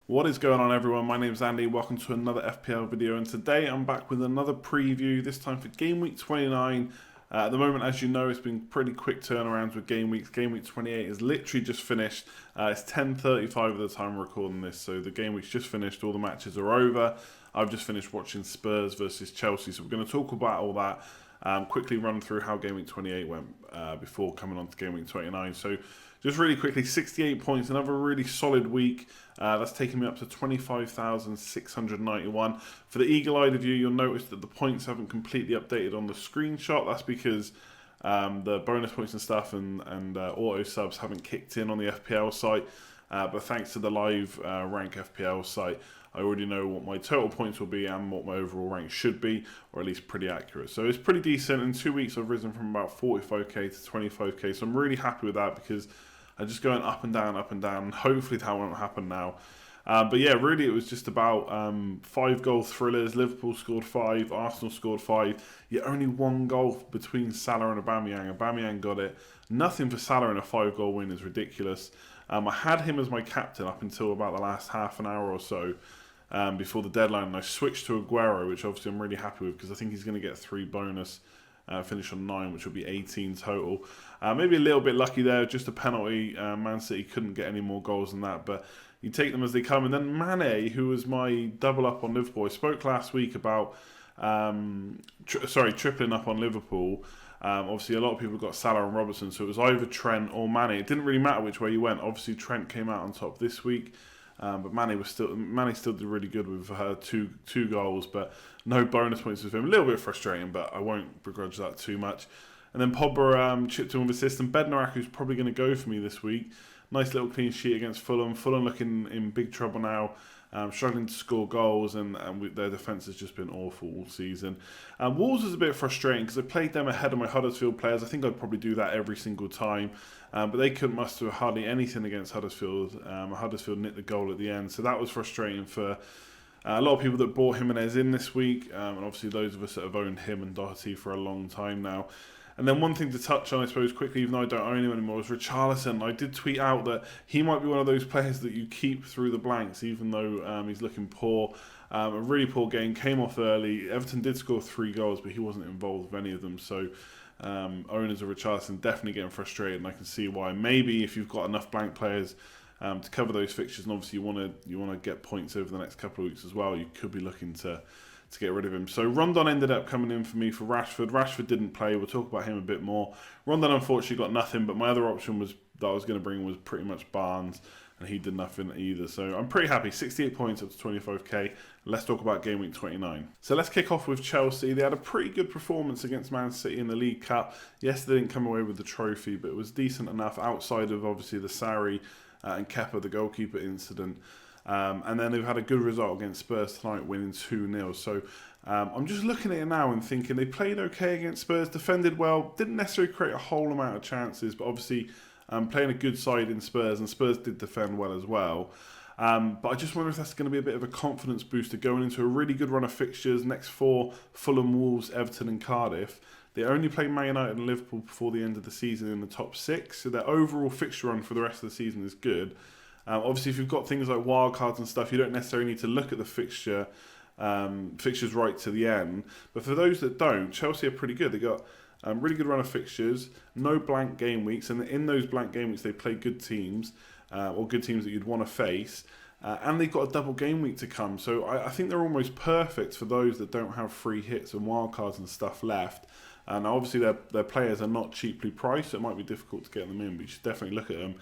What is going on, everyone? My name is Andy. Welcome to another FPL video, and today I'm back with another preview, this time for Game Week 29. At the moment, as you know, it's been pretty quick turnarounds with Game Weeks. Game Week 28 is literally just finished. It's 10:35 at the time we're recording this, so the Game Week's just finished. All the matches are over. I've just finished watching Spurs versus Chelsea, so we're going to talk about all that. Quickly run through how Game Week 28 went before coming on to Game Week 29. So just really quickly, 68 points, another really solid week. That's taken me up to 25,691. For the eagle-eyed of you, you'll notice that the points haven't completely updated on the screenshot. That's because the bonus points and stuff and auto subs haven't kicked in on the FPL site. But thanks to the live rank FPL site, I already know what my total points will be and what my overall rank should be, or at least pretty accurate. So it's pretty decent. In 2 weeks, I've risen from about 45k to 25k. So I'm really happy with that because I'm just going up and down, and hopefully that won't happen now. But yeah, really it was just about 5-goal thrillers. Liverpool scored 5, Arsenal scored 5. Yet only 1 goal between Salah and Aubameyang. Aubameyang got it. Nothing for Salah in a 5-goal win is ridiculous. I had him as my captain up until about the last half an hour or so before the deadline, and I switched to Aguero, which obviously I'm really happy with because I think he's going to get 3 bonus. Finish on 9, which will be 18 total. Maybe a little bit lucky there, just a penalty. Man City couldn't get any more goals than that, but you take them as they come. And then Mane, who was my double up on Liverpool, I spoke last week about tripling up on Liverpool. Obviously, a lot of people got Salah and Robertson, so it was either Trent or Mane. It didn't really matter which way you went. Obviously, Trent came out on top this week. But Mane still did really good with her two goals, but no bonus points with him. A little bit frustrating, but I won't begrudge that too much. And then Pogba chipped in with assist, and Bednarek, who's probably going to go for me this week. Nice little clean sheet against Fulham. Fulham looking in big trouble now, struggling to score goals, and their defence has just been awful all season. Wolves was a bit frustrating because I played them ahead of my Huddersfield players. I think I'd probably do that every single time. But they couldn't muster hardly anything against Huddersfield. Huddersfield nicked the goal at the end, so that was frustrating for a lot of people that bought Jimenez in this week, and obviously those of us that have owned him and Doherty for a long time now. And then one thing to touch on, I suppose, quickly, even though I don't own him anymore, is Richarlison. I did tweet out that he might be one of those players that you keep through the blanks, even though he's looking poor. A really poor game, came off early. Everton did score 3 goals, but he wasn't involved with any of them, so owners of Richarlison definitely getting frustrated, and I can see why. Maybe if you've got enough blank players to cover those fixtures, and obviously you want to get points over the next couple of weeks as well, you could be looking to get rid of him. So Rondon ended up coming in for me for Rashford. Rashford didn't play. We'll talk about him a bit more. Rondon unfortunately got nothing, but my other option that I was going to bring was pretty much Barnes, and he did nothing either. So I'm pretty happy. 68 points up to 25k. Let's talk about Game Week 29. So let's kick off with Chelsea. They had a pretty good performance against Man City in the League Cup. Yes, they didn't come away with the trophy, but it was decent enough outside of obviously the Sarri and Kepa, the goalkeeper incident. And then they've had a good result against Spurs tonight, winning 2-0. So I'm just looking at it now and thinking they played okay against Spurs, defended well, didn't necessarily create a whole amount of chances, but obviously playing a good side in Spurs, and Spurs did defend well as well. But I just wonder if that's going to be a bit of a confidence booster going into a really good run of fixtures. Next 4, Fulham, Wolves, Everton and Cardiff. They only play Man United and Liverpool before the end of the season in the top 6, so their overall fixture run for the rest of the season is good. Obviously, if you've got things like wildcards and stuff, you don't necessarily need to look at the fixtures right to the end. But for those that don't, Chelsea are pretty good. They got a really good run of fixtures, no blank game weeks, and in those blank game weeks, they play good teams, or good teams that you'd want to face. And they've got a double game week to come. So I think they're almost perfect for those that don't have free hits and wildcards and stuff left. And obviously, their players are not cheaply priced, so it might be difficult to get them in, but you should definitely look at them.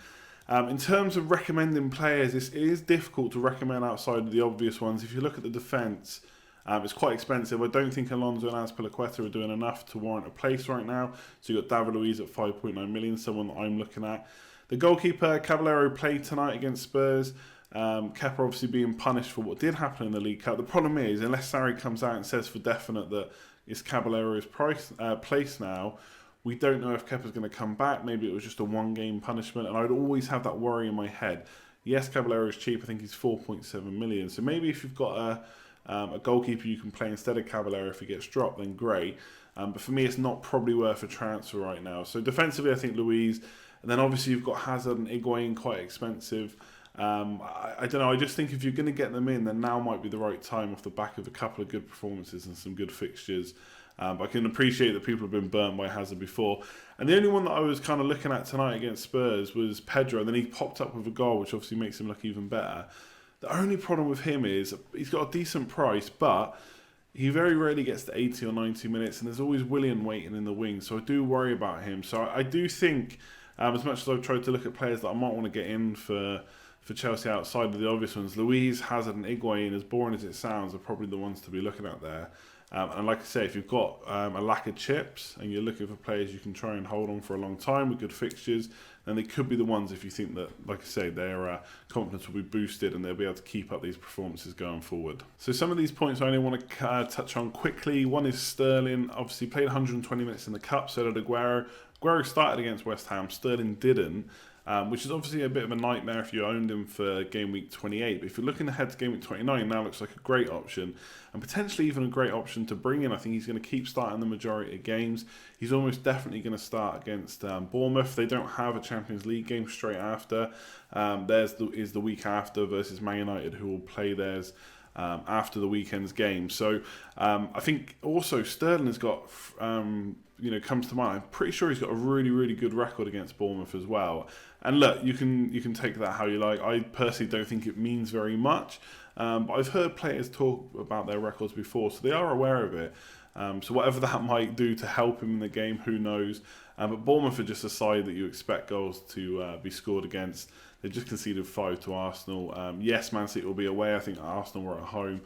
In terms of recommending players, it is difficult to recommend outside of the obvious ones. If you look at the defence, it's quite expensive. I don't think Alonso and Azpilicueta are doing enough to warrant a place right now. So you've got David Luiz at 5.9 million, someone that I'm looking at. The goalkeeper, Caballero, played tonight against Spurs. Kepa obviously being punished for what did happen in the League Cup. The problem is, unless Sarri comes out and says for definite that it's Caballero's place now, we don't know if Kepa's going to come back. Maybe it was just a 1-game punishment, and I'd always have that worry in my head. Yes, Caballero is cheap. I think he's 4.7 million. So maybe if you've got a goalkeeper you can play instead of Caballero if he gets dropped, then great. But for me, it's not probably worth a transfer right now. So defensively, I think Luiz. And then obviously you've got Hazard and Higuain, quite expensive. I don't know. I just think if you're going to get them in, then now might be the right time off the back of a couple of good performances and some good fixtures. But I can appreciate that people have been burnt by Hazard before. And the only one that I was kind of looking at tonight against Spurs was Pedro. And then he popped up with a goal, which obviously makes him look even better. The only problem with him is he's got a decent price, but he very rarely gets to 80 or 90 minutes. And there's always Willian waiting in the wings. So I do worry about him. So I do think, as much as I've tried to look at players that I might want to get in for Chelsea outside of the obvious ones, Luiz, Hazard and Higuain, as boring as it sounds, are probably the ones to be looking at there. And like I say, if you've got a lack of chips and you're looking for players you can try and hold on for a long time with good fixtures, then they could be the ones if you think that, like I say, their confidence will be boosted and they'll be able to keep up these performances going forward. So some of these points I only want to touch on quickly. One is Sterling. Obviously played 120 minutes in the Cup, so did Aguero. Aguero started against West Ham, Sterling didn't. Which is obviously a bit of a nightmare if you owned him for game week 28. But if you're looking ahead to game week 29, now looks like a great option. And potentially even a great option to bring in. I think he's going to keep starting the majority of games. He's almost definitely going to start against Bournemouth. They don't have a Champions League game straight after. Theirs is the week after versus Man United, who will play theirs after the weekend's game. So I think also Sterling has got... comes to mind. I'm pretty sure he's got a really, really good record against Bournemouth as well. And look, you can take that how you like. I personally don't think it means very much, but I've heard players talk about their records before, so they are aware of it. So whatever that might do to help him in the game, who knows? But Bournemouth are just a side that you expect goals to be scored against. They just conceded 5 to Arsenal. Yes, Man City will be away. I think Arsenal were at home,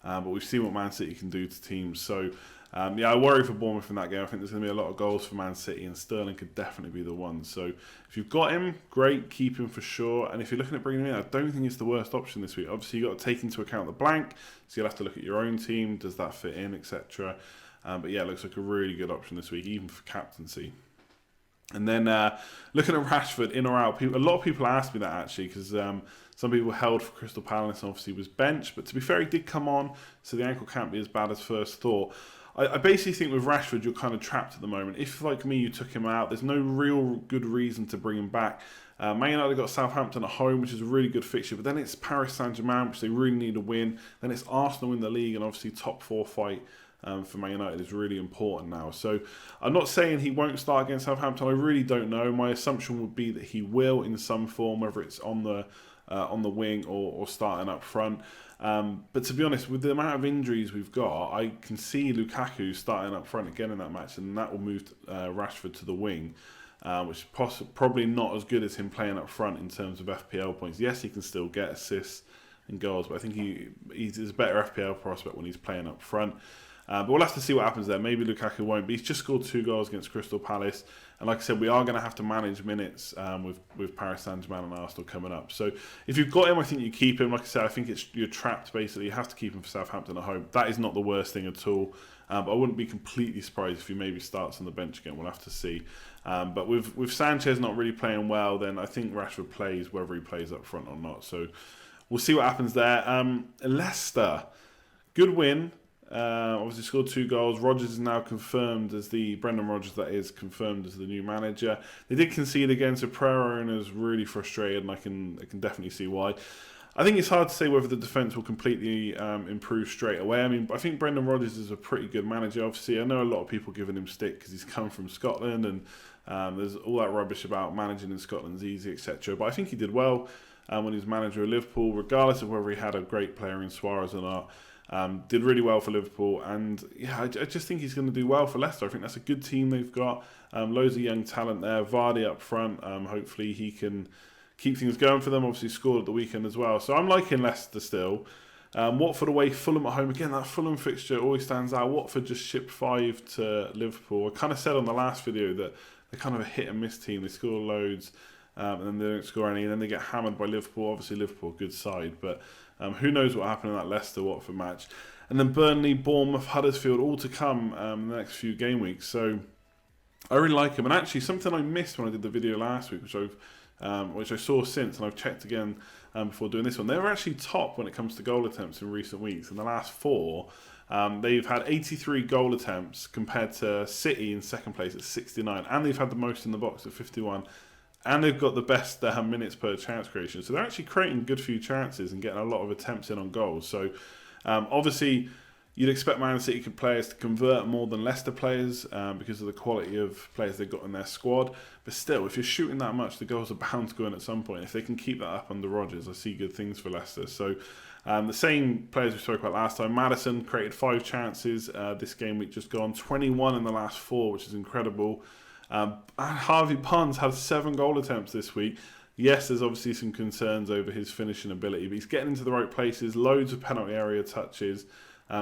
but we've seen what Man City can do to teams. So. I worry for Bournemouth in that game. I think there's going to be a lot of goals for Man City, and Sterling could definitely be the one. So if you've got him, great, keep him for sure. And if you're looking at bringing him in, I don't think it's the worst option this week. Obviously, you've got to take into account the blank, so you'll have to look at your own team. Does that fit in, etc. But yeah, it looks like a really good option this week, even for captaincy. And then looking at Rashford, in or out, a lot of people asked me that actually, because some people held for Crystal Palace and obviously was benched. But to be fair, he did come on, so the ankle can't be as bad as first thought. I basically think with Rashford, you're kind of trapped at the moment. If, like me, you took him out, there's no real good reason to bring him back. Man United got Southampton at home, which is a really good fixture, but then it's Paris Saint-Germain, which they really need to win. Then it's Arsenal in the league, and obviously top 4 fight for Man United is really important now. So I'm not saying he won't start against Southampton. I really don't know. My assumption would be that he will in some form, whether it's on the wing or starting up front. But to be honest, with the amount of injuries we've got, I can see Lukaku starting up front again in that match, and that will move Rashford to the wing, which is probably not as good as him playing up front in terms of FPL points. Yes, he can still get assists and goals, but I think he's a better FPL prospect when he's playing up front. But we'll have to see what happens there. Maybe Lukaku won't, but he's just scored 2 goals against Crystal Palace. And like I said, we are going to have to manage minutes with Paris Saint-Germain and Arsenal coming up. So if you've got him, I think you keep him. Like I said, I think you're trapped basically. You have to keep him for Southampton at home. That is not the worst thing at all. But I wouldn't be completely surprised if he maybe starts on the bench again. We'll have to see. But with Sanchez not really playing well, then I think Rashford plays whether he plays up front or not. So we'll see what happens there. Leicester, good win. Obviously scored 2 goals. Rodgers is now confirmed as Brendan Rodgers, that is, confirmed as the new manager. They did concede again, so Prayer owners really frustrated, and I can definitely see why. I think it's hard to say whether the defence will completely improve straight away. I mean, I think Brendan Rodgers is a pretty good manager. Obviously, I know a lot of people giving him stick because he's come from Scotland, and there's all that rubbish about managing in Scotland's easy, etc. But I think he did well when he was manager of Liverpool, regardless of whether he had a great player in Suarez or not. Did really well for Liverpool, and yeah, I just think he's going to do well for Leicester. I think that's a good team they've got. Loads of young talent there. Vardy up front. Hopefully he can keep things going for them. Obviously scored at the weekend as well. So I'm liking Leicester still. Watford away, Fulham at home. Again, that Fulham fixture always stands out. Watford just shipped 5 to Liverpool. I kind of said on the last video that they're kind of a hit and miss team. They score loads, and then they don't score any, and then they get hammered by Liverpool. Obviously Liverpool, good side, but who knows what happened in that Leicester-Watford match. And then Burnley, Bournemouth, Huddersfield, all to come in the next few game weeks. So I really like him. And actually, something I missed when I did the video last week, which I saw since, and I've checked again before doing this one. They were actually top when it comes to goal attempts in recent weeks. In the last 4, they've had 83 goal attempts compared to City in second place at 69. And they've had the most in the box at 51. and they've got the best minutes per chance creation. So they're actually creating a good few chances and getting a lot of attempts in on goals. So obviously, you'd expect Man City players to convert more than Leicester players because of the quality of players they've got in their squad. But still, if you're shooting that much, the goals are bound to go in at some point. If they can keep that up under Rodgers, I see good things for Leicester. So the same players we spoke about last time. Maddison created 5 chances this game week just gone, 21 in the last 4, which is incredible. Harvey Barnes had 7 goal attempts this week. Yes, there's obviously some concerns over his finishing ability, but he's getting into the right places, loads of penalty area touches.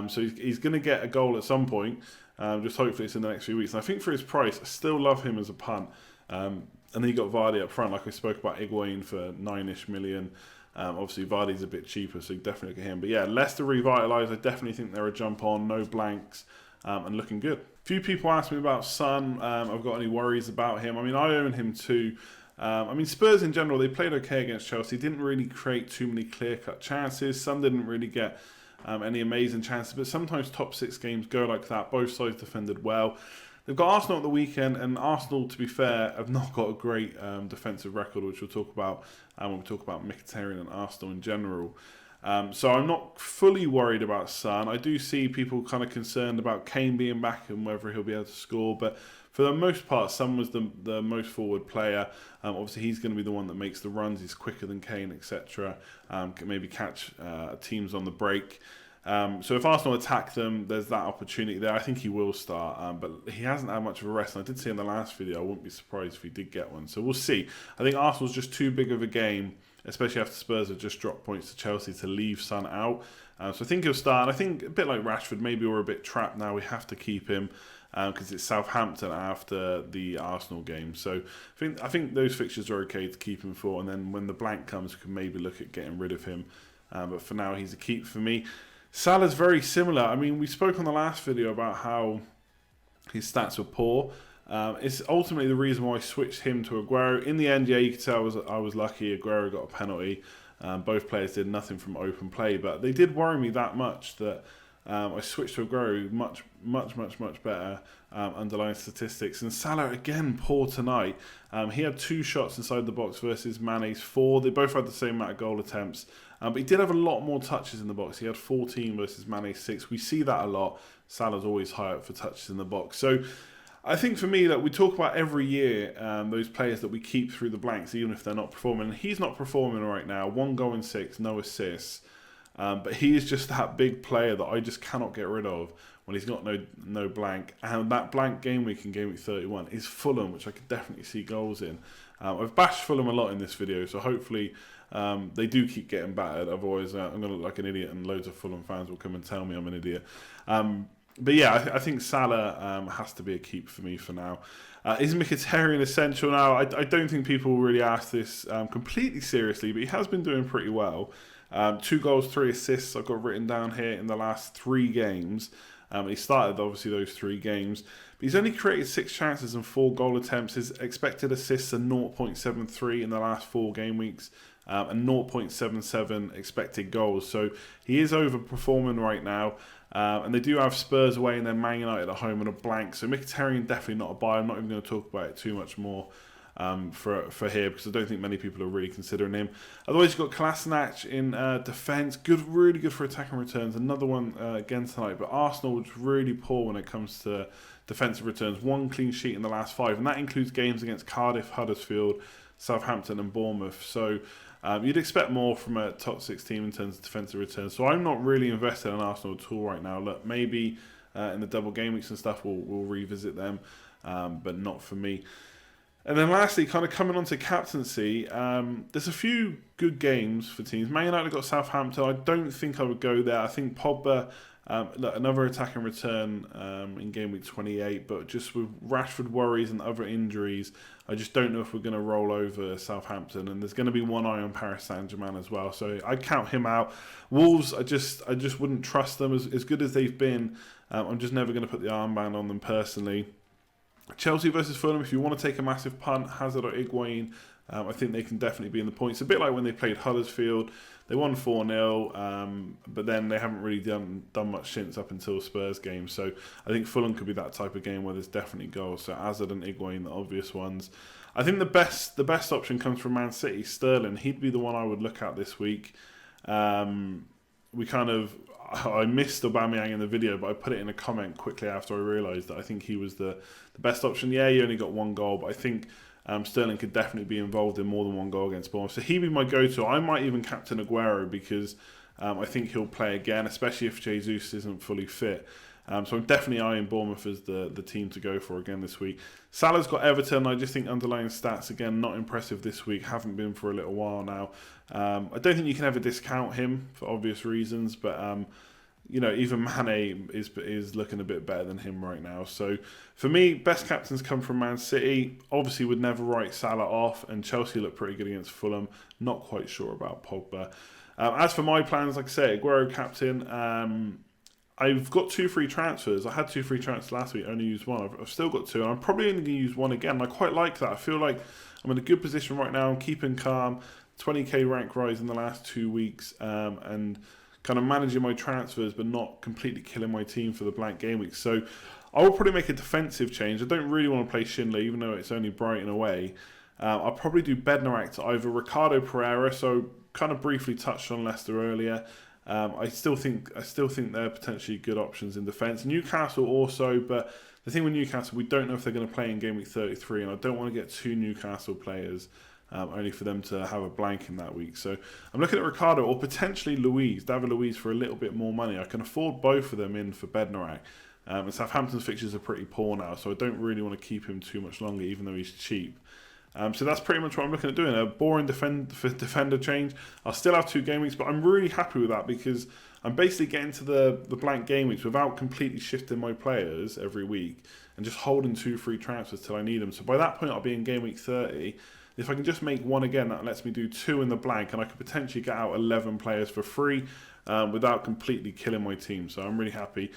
So he's going to get a goal at some point. Just hopefully it's in the next few weeks. And I think for his price, I still love him as a punt. And then you got Vardy up front, like we spoke about Higuain for 9-ish million. Obviously Vardy's a bit cheaper, so you definitely look at him. But yeah, Leicester revitalised. I definitely think they're a jump on, no blanks, and looking good. A few people asked me about Son. I've got any worries about him. I mean, I own him too. I mean, Spurs in general, they played okay against Chelsea. Didn't really create too many clear-cut chances. Some didn't really get any amazing chances, but sometimes top 6 games go like that. Both sides defended well. They've got Arsenal at the weekend, and Arsenal, to be fair, have not got a great defensive record, which we'll talk about when we talk about Mkhitaryan and Arsenal in general. So I'm not fully worried about Son. I do see people kind of concerned about Kane being back and whether he'll be able to score, but for the most part, Son was the most forward player. Obviously, he's going to be the one that makes the runs. He's quicker than Kane, etc. Can maybe catch teams on the break. So if Arsenal attack them, there's that opportunity there. I think he will start, but he hasn't had much of a rest. And I did say in the last video, I wouldn't be surprised if he did get one. So we'll see. I think Arsenal's just too big of a game, especially after Spurs have just dropped points to Chelsea, to leave Son out. So I think he'll start. And I think a bit like Rashford, maybe we're a bit trapped now. We have to keep him because it's Southampton after the Arsenal game. So I think those fixtures are okay to keep him for. And then when the blank comes, we can maybe look at getting rid of him. But for now, he's a keep for me. Salah's very similar. I mean, we spoke on the last video about how his stats were poor. It's ultimately the reason why I switched him to Aguero. In the end, yeah, you could tell I was lucky. Aguero got a penalty. Both players did nothing from open play, but they did worry me that much that I switched to Aguero. Much better underlying statistics. And Salah, again, poor tonight. He had 2 shots inside the box versus Mane's 4. They both had the same amount of goal attempts. But he did have a lot more touches in the box. He had 14 versus Mane's 6. We see that a lot. Salah's always high up for touches in the box. So I think for me that we talk about every year those players that we keep through the blanks, even if they're not performing. He's not performing right now. 1 goal and 6, no assists. But he is just that big player that I just cannot get rid of when he's got no blank. And that blank game week in game week 31 is Fulham, which I could definitely see goals in. I've bashed Fulham a lot in this video, so hopefully they do keep getting battered. Otherwise, I'm going to look like an idiot, and loads of Fulham fans will come and tell me I'm an idiot. But yeah, I think Salah has to be a keep for me for now. Is Mkhitaryan essential now? I don't think people will really ask this completely seriously, but he has been doing pretty well. 2 goals, 3 assists I've got written down here in the last 3 games. He started, obviously, those 3 games. But he's only created 6 chances and 4 goal attempts. His expected assists are 0.73 in the last 4 game weeks. And 0.77 expected goals. So he is overperforming right now. And they do have Spurs away and then Man United at home and a blank. So Mkhitaryan definitely not a buy. I'm not even going to talk about it too much more for here because I don't think many people are really considering him. Otherwise, you've got Kolasinac in defence. Really good for attacking returns. Another one again tonight. But Arsenal was really poor when it comes to defensive returns. 1 clean sheet in the last 5. And that includes games against Cardiff, Huddersfield, Southampton and Bournemouth. So you'd expect more from a top 6 team in terms of defensive returns. So I'm not really invested in Arsenal at all right now. Look, maybe in the double game weeks and stuff we'll revisit them, but not for me. And then lastly, kind of coming on to captaincy, there's a few good games for teams. Man United got Southampton. I don't think I would go there. I think Pogba, another attacking return in game week 28, but just with Rashford worries and other injuries, I just don't know if we're going to roll over Southampton. And there's going to be one eye on Paris Saint-Germain as well, so I'd count him out. Wolves, I just wouldn't trust them as good as they've been. I'm just never going to put the armband on them personally. Chelsea versus Fulham, if you want to take a massive punt, Hazard or Higuain, I think they can definitely be in the points. A bit like when they played Huddersfield. They won 4-0, but then they haven't really done much since up until Spurs game. So I think Fulham could be that type of game where there's definitely goals. So Hazard and Higuain, the obvious ones. I think the best option comes from Man City. Sterling, he'd be the one I would look at this week. I missed Aubameyang in the video, but I put it in a comment quickly after I realised that I think he was the best option. Yeah, he only got 1 goal, but I think Sterling could definitely be involved in more than 1 goal against Bournemouth. So he'd be my go-to. I might even captain Aguero because I think he'll play again, especially if Jesus isn't fully fit. So I'm definitely eyeing Bournemouth as the team to go for again this week. Salah's got Everton. I just think underlying stats, again, not impressive this week. Haven't been for a little while now. I don't think you can ever discount him for obvious reasons, but even Mane is looking a bit better than him right now. So for me, best captains come from Man City. Obviously would never write Salah off, and Chelsea look pretty good against Fulham. Not quite sure about Pogba. As for my plans, like I say, Aguero captain. I've got 2 free transfers. I had 2 free transfers last week, only used 1. I've still got 2, and I'm probably only going to use 1 again. I quite like that. I feel like I'm in a good position right now. I'm keeping calm. 20k rank rise in the last 2 weeks, and kind of managing my transfers, but not completely killing my team for the blank game week. So I will probably make a defensive change. I don't really want to play Schindler, even though it's only Brighton away. I'll probably do Bednarak to either Ricardo Pereira. So kind of briefly touched on Leicester earlier. I still think they're potentially good options in defence. Newcastle also, but the thing with Newcastle, we don't know if they're going to play in game week 33, and I don't want to get 2 Newcastle players only for them to have a blank in that week. So I'm looking at Ricardo or potentially David Luiz for a little bit more money. I can afford both of them in for Bednarak. And Southampton's fixtures are pretty poor now, so I don't really want to keep him too much longer, even though he's cheap. So that's pretty much what I'm looking at doing. A boring defender change. I'll still have 2 game weeks, but I'm really happy with that because I'm basically getting to the blank game weeks without completely shifting my players every week and just holding 2 free transfers till I need them. So by that point, I'll be in game week 30. If I can just make 1 again, that lets me do 2 in the blank, and I could potentially get out 11 players for free without completely killing my team. So I'm really happy.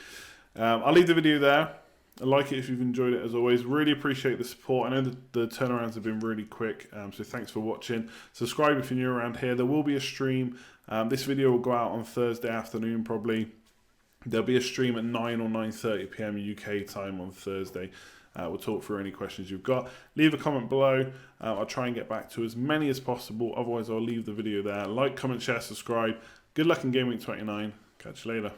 I'll leave the video there. Like it if you've enjoyed it, as always. Really appreciate the support. I know the turnarounds have been really quick, so thanks for watching. Subscribe if you're new around here. There will be a stream. This video will go out on Thursday afternoon probably. There'll be a stream at 9 or 9:30 PM UK time on Thursday. We'll talk through any questions you've got. Leave a comment below. I'll try and get back to as many as possible. Otherwise, I'll leave the video there. Like, comment, share, subscribe. Good luck in Game Week 29. Catch you later.